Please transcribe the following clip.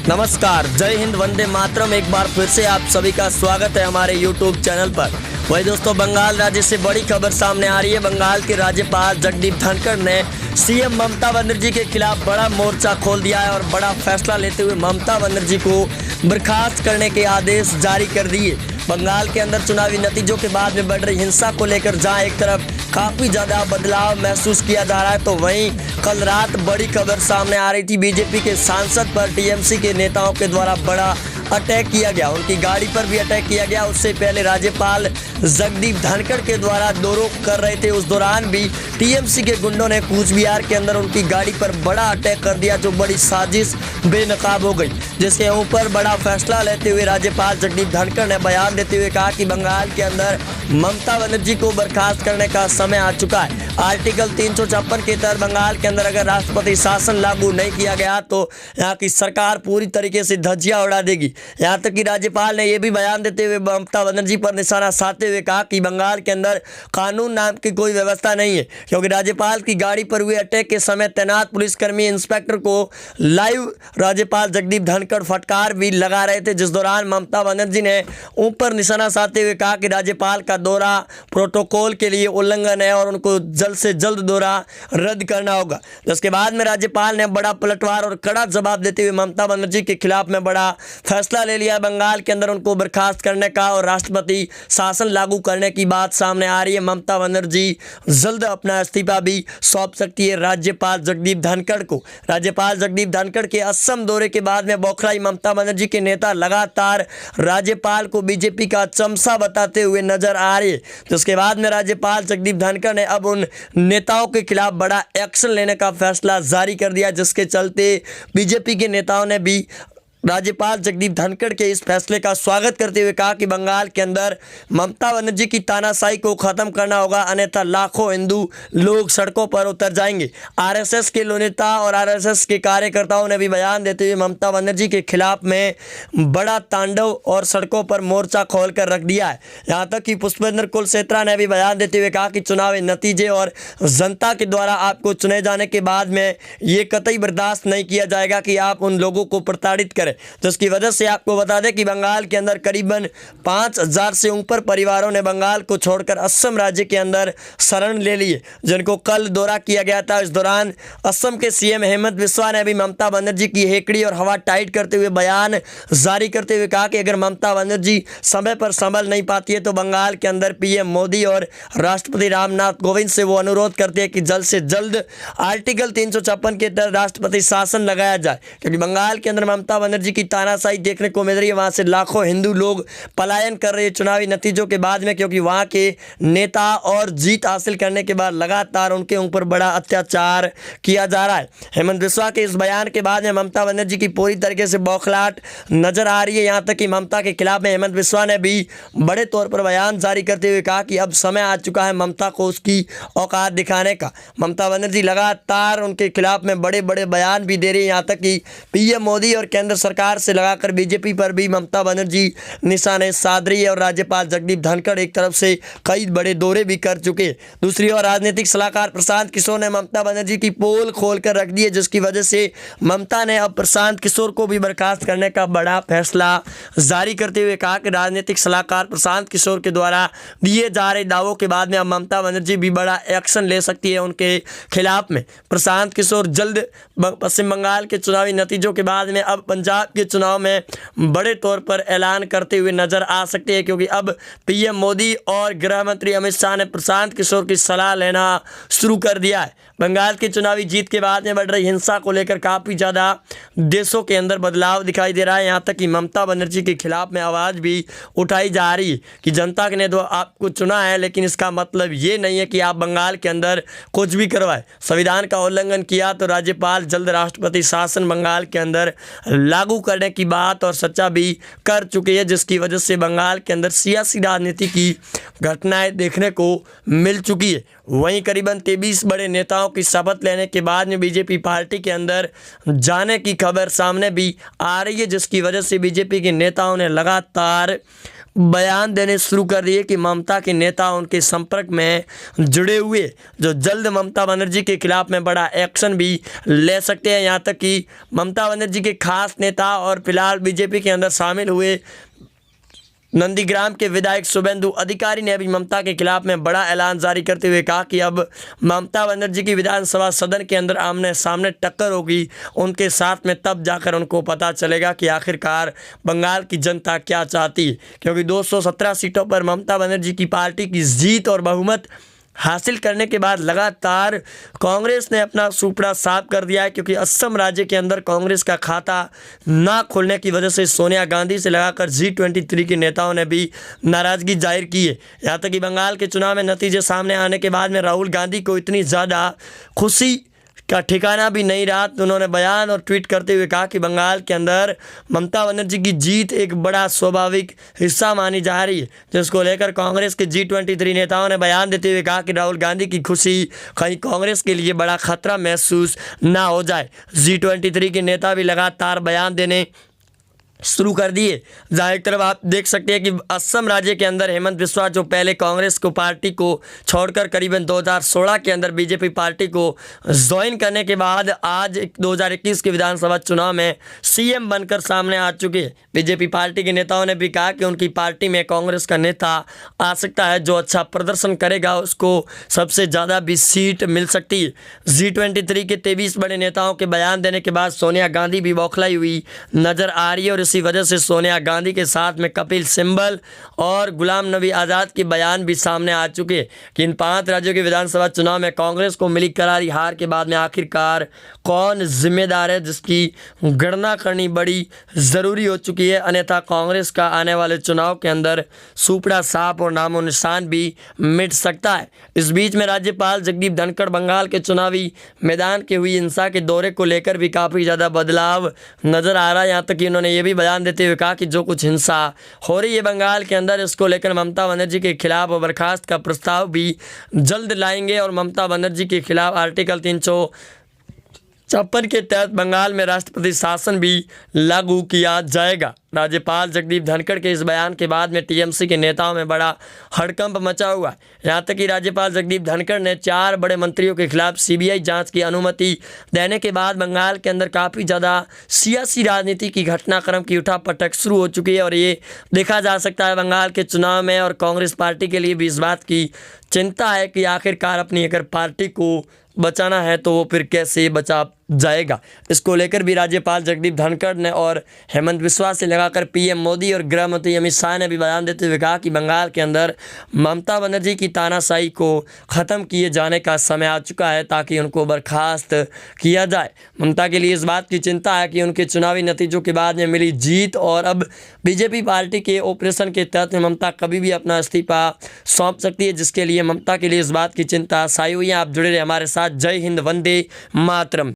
नमस्कार, जय हिंद, वंदे मातरम। एक बार फिर से आप सभी का स्वागत है हमारे YouTube चैनल पर। वही दोस्तों, बंगाल राज्य से बड़ी खबर सामने आ रही है। बंगाल के राज्यपाल जगदीप धनखड़ ने सीएम ममता बनर्जी के खिलाफ बड़ा मोर्चा खोल दिया है और बड़ा फैसला लेते हुए ममता बनर्जी को बर्खास्त करने के आदेश जारी कर दिए। बंगाल के अंदर चुनावी नतीजों के बाद में बढ़ रही हिंसा को लेकर जहां एक तरफ काफ़ी ज़्यादा बदलाव महसूस किया जा रहा है, तो वहीं कल रात बड़ी खबर सामने आ रही थी। बीजेपी के सांसद पर टीएमसी के नेताओं के द्वारा बड़ा अटैक किया गया, उनकी गाड़ी पर भी अटैक किया गया। उससे पहले राज्यपाल जगदीप धनखड़ के द्वारा दौरों कर रहे थे, उस दौरान भी टीएमसी के गुंडों ने कूच बिहार के अंदर उनकी गाड़ी पर बड़ा अटैक कर दिया, जो बड़ी साजिश बेनकाब हो गई। जिसके ऊपर बड़ा फैसला लेते हुए राज्यपाल जगदीप धनखड़ ने बयान देते हुए कहा कि बंगाल के अंदर ममता बनर्जी को बर्खास्त करने का समय आ चुका है। आर्टिकल 356 के तहत बंगाल के अंदर अगर राष्ट्रपति शासन लागू नहीं किया गया तो यहाँ की सरकार पूरी तरीके से धज्जियां उड़ा देगी। यहाँ तक कि राज्यपाल ने यह भी बयान देते हुए ममता बनर्जी पर निशाना साधते हुए कहा कि बंगाल के अंदर कानून नाम की कोई व्यवस्था नहीं है, क्योंकि राज्यपाल की गाड़ी पर हुए अटैक के समय तैनात पुलिसकर्मी इंस्पेक्टर को लाइव राज्यपाल जगदीप धनखड़ फटकार भी लगा रहे थे। जिस दौरान ममता बनर्जी ने ऊपर निशाना साधते हुए कहा कि राज्यपाल का दौरा प्रोटोकॉल के लिए उल्लंघन है और उनको जल्द से जल्द दौरा रद्द करना होगा। जिसके बाद में राज्यपाल ने बड़ा पलटवार और कड़ा जवाब देते हुए ममता बनर्जी के खिलाफ में बड़ा फैसला ले लिया। बंगाल के अंदर उनको बर्खास्त करने का और राष्ट्रपति शासन लागू करने की बात सामने आ रही है। ममता बनर्जी जल्द अपना इस्तीफा भी सौंप सकती है राज्यपाल जगदीप धनखड़ को। राज्यपाल जगदीप धनखड़ के असम दौरे के बाद में बौखलाई ममता बनर्जी के नेता लगातार राज्यपाल को बीजेपी का चमचा बताते हुए नजर आ रहे हैं। जिसके बाद में राज्यपाल जगदीप धनखड़ ने अब उन नेताओं के खिलाफ बड़ा एक्शन लेने का फैसला जारी कर दिया, जिसके चलते बीजेपी के नेताओं ने भी राज्यपाल जगदीप धनखड़ के इस फैसले का स्वागत करते हुए कहा कि बंगाल के अंदर ममता बनर्जी की तानाशाही को खत्म करना होगा, अन्यथा लाखों हिंदू लोग सड़कों पर उतर जाएंगे। आरएसएस के नेता और आरएसएस के कार्यकर्ताओं ने भी बयान देते हुए ममता बनर्जी के खिलाफ में बड़ा तांडव और सड़कों पर मोर्चा खोल कर रख दिया है। यहाँ तक कि पुष्पेंद्र कुलशेत्रा ने भी बयान देते हुए कहा कि चुनावी नतीजे और जनता के द्वारा आपको चुने जाने के बाद में ये कतई बर्दाश्त नहीं किया जाएगा कि आप उन लोगों को प्रताड़ित करें। तो इसकी वजह से आपको बता दें कि बंगाल के अंदर करीबन 5000 से ऊपर परिवारों ने बंगाल को छोड़कर असम राज्य के अंदर शरण ले लिए, जिनको कल दौरा किया गया था। इस दौरान असम के सीएम हेमंत बिस्वा ने भी ममता बनर्जी की हेकड़ी और हवा टाइट करते हुए बयान जारी करते हुए कहा कि अगर ममता बनर्जी समय पर संभल नहीं पाती है तो बंगाल के अंदर पीएम मोदी और राष्ट्रपति रामनाथ कोविंद से वो अनुरोध करते हैं कि जल्द से जल्द आर्टिकल 356 के तहत राष्ट्रपति शासन लगाया जाए, क्योंकि बंगाल के अंदर ममता बनर्जी की तानाशाही देखने को मिल रही है। वहां से लाखों हिंदू लोग पलायन कर रहे हैं चुनावी नतीजों के बाद में, क्योंकि वहां के नेता और जीत हासिल करने के बाद लगातार उनके ऊपर बड़ा अत्याचार किया जा रहा है। हेमंत बिस्वा के इस बयान के बाद में ममता बनर्जी की पूरी तरीके से बौखलाहट नजर आ रही है। यहां तक कि ममता के खिलाफ में हेमंत बिस्वा ने भी बड़े तौर पर बयान जारी करते हुए कहा कि अब समय आ चुका है ममता को उसकी औकात दिखाने का। ममता बनर्जी लगातार उनके खिलाफ में बड़े बड़े बयान भी दे रही है। यहाँ तक कि पीएम मोदी और केंद्र सरकार से लगाकर बीजेपी पर भी ममता बनर्जी निशाने साध रही है और राज्यपाल जगदीप धनखड़ एक तरफ से कई बड़े दौरे भी कर चुके। दूसरी ओर राजनीतिक सलाहकार प्रशांत किशोर ने ममता बनर्जी की पोल खोल कर रख दी है, जिसकी वजह से ममता ने अब प्रशांत किशोर को भी बर्खास्त करने का बड़ा फैसला जारी करते हुए कहा कि राजनीतिक सलाहकार प्रशांत किशोर के द्वारा दिए जा रहे दावों के बाद में अब ममता बनर्जी भी बड़ा एक्शन ले सकती है उनके खिलाफ में। प्रशांत किशोर जल्द पश्चिम बंगाल के चुनावी नतीजों के बाद में अब पंजाब के चुनाव में बड़े तौर पर ऐलान करते हुए नजर आ सकते हैं, क्योंकि अब पीएम मोदी और गृह मंत्री अमित शाह ने प्रशांत किशोर की सलाह लेना शुरू कर दिया है। बंगाल की चुनावी जीत के बाद में बढ़ रही हिंसा को लेकर काफ़ी ज़्यादा देशों के अंदर बदलाव दिखाई दे रहा है। यहाँ तक कि ममता बनर्जी के खिलाफ में आवाज़ भी उठाई जा रही है कि जनता ने तो आपको चुना है, लेकिन इसका मतलब ये नहीं है कि आप बंगाल के अंदर कुछ भी करवाए। संविधान का उल्लंघन किया तो राज्यपाल जल्द राष्ट्रपति शासन बंगाल के अंदर लागू करने की बात और सच्चा भी कर चुके हैं, जिसकी वजह से बंगाल के अंदर सियासी राजनीति की घटनाएं देखने को मिल चुकी है। वहीं करीबन 23 बड़े नेताओं की शपथ लेने के बाद में बीजेपी पार्टी के अंदर जाने की खबर सामने भी आ रही है, जिसकी वजह से बीजेपी के नेताओं ने लगातार बयान देने शुरू कर दिए कि ममता के नेता उनके संपर्क में जुड़े हुए जो जल्द ममता बनर्जी के खिलाफ में बड़ा एक्शन भी ले सकते हैं। यहाँ तक कि ममता बनर्जी के खास नेता और फिलहाल बीजेपी के अंदर शामिल हुए नंदीग्राम के विधायक शुभेंदु अधिकारी ने अभी ममता के खिलाफ में बड़ा ऐलान जारी करते हुए कहा कि अब ममता बनर्जी की विधानसभा सदन के अंदर आमने सामने टक्कर होगी उनके साथ में, तब जाकर उनको पता चलेगा कि आखिरकार बंगाल की जनता क्या चाहती है। क्योंकि 217 सीटों पर ममता बनर्जी की पार्टी की जीत और बहुमत हासिल करने के बाद लगातार कांग्रेस ने अपना सुपड़ा साफ कर दिया है, क्योंकि असम राज्य के अंदर कांग्रेस का खाता ना खुलने की वजह से सोनिया गांधी से लगाकर G23 के नेताओं ने भी नाराज़गी जाहिर की है। यहाँ तक कि बंगाल के चुनाव में नतीजे सामने आने के बाद में राहुल गांधी को इतनी ज़्यादा खुशी का ठिकाना भी नहीं रहा, तो उन्होंने बयान और ट्वीट करते हुए कहा कि बंगाल के अंदर ममता बनर्जी की जीत एक बड़ा स्वाभाविक हिस्सा मानी जा रही है, जिसको लेकर कांग्रेस के G23 नेताओं ने बयान देते हुए कहा कि राहुल गांधी की खुशी कहीं कांग्रेस के लिए बड़ा खतरा महसूस ना हो जाए। G23 के नेता भी लगातार बयान देने शुरू कर दिए। जहाँ एक तरफ आप देख सकते हैं कि असम राज्य के अंदर हेमंत बिस्वा जो पहले कांग्रेस को पार्टी को छोड़कर करीबन 2016 के अंदर बीजेपी पार्टी को ज्वाइन करने के बाद आज 2021 के विधानसभा चुनाव में सीएम बनकर सामने आ चुके हैं। बीजेपी पार्टी के नेताओं ने भी कहा कि उनकी पार्टी में कांग्रेस का नेता आ सकता है, जो अच्छा प्रदर्शन करेगा उसको सबसे ज़्यादा भी सीट मिल सकती है। G23 के 23 बड़े नेताओं के बयान देने के बाद सोनिया गांधी भी बौखलाई हुई नजर आ रही है और इसी वजह से सोनिया गांधी के साथ में कपिल सिब्बल और गुलाम नबी आज़ाद के बयान भी सामने आ चुके कि इन 5 राज्यों के विधानसभा चुनाव में कांग्रेस को मिली करारी हार के बाद में आखिरकार कौन जिम्मेदार है, जिसकी गणना करनी बड़ी ज़रूरी हो चुकी है। अन्यथा कांग्रेस का आने वाले चुनाव के अंदर सुपड़ा साफ और नामो निशान भी मिट सकता है। इस बीच में राज्यपाल जगदीप धनखड़ बंगाल के चुनावी मैदान के हुई हिंसा के दौरे को लेकर भी काफ़ी ज़्यादा बदलाव नज़र आ रहा है। यहाँ तक कि उन्होंने ये भी बयान देते हुए कहा कि जो कुछ हिंसा हो रही है बंगाल के अंदर, इसको लेकर ममता बनर्जी के खिलाफ बर्खास्त का प्रस्ताव भी जल्द लाएंगे और ममता बनर्जी के खिलाफ आर्टिकल 356 के तहत बंगाल में राष्ट्रपति शासन भी लागू किया जाएगा। राज्यपाल जगदीप धनखड़ के इस बयान के बाद में टीएमसी के नेताओं में बड़ा हड़कंप मचा हुआ है। यहाँ तक कि राज्यपाल जगदीप धनखड़ ने 4 बड़े मंत्रियों के खिलाफ सीबीआई जांच की अनुमति देने के बाद बंगाल के अंदर काफ़ी ज़्यादा सियासी राजनीति की घटनाक्रम की उठापटक शुरू हो चुकी है और ये देखा जा सकता है बंगाल के चुनाव में। और कांग्रेस पार्टी के लिए भी इस बात की चिंता है कि आखिरकार अपनी अगर पार्टी को बचाना है तो वो फिर कैसे बचा जाएगा। इसको लेकर भी राज्यपाल जगदीप धनखड़ ने और हेमंत बिस्वा से लगाकर पीएम मोदी और गृह मंत्री अमित शाह ने भी बयान देते हुए कहा कि बंगाल के अंदर ममता बनर्जी की तानाशाही को ख़त्म किए जाने का समय आ चुका है ताकि उनको बर्खास्त किया जाए। ममता के लिए इस बात की चिंता है कि उनके चुनावी नतीजों के बाद में मिली जीत और अब बीजेपी पार्टी के ऑपरेशन के तहत ममता कभी भी अपना इस्तीफा सौंप सकती है, जिसके लिए ममता के लिए इस बात की चिंता छाई हुई है। आप जुड़े रहे हमारे साथ। जय हिंद, वंदे मातरम।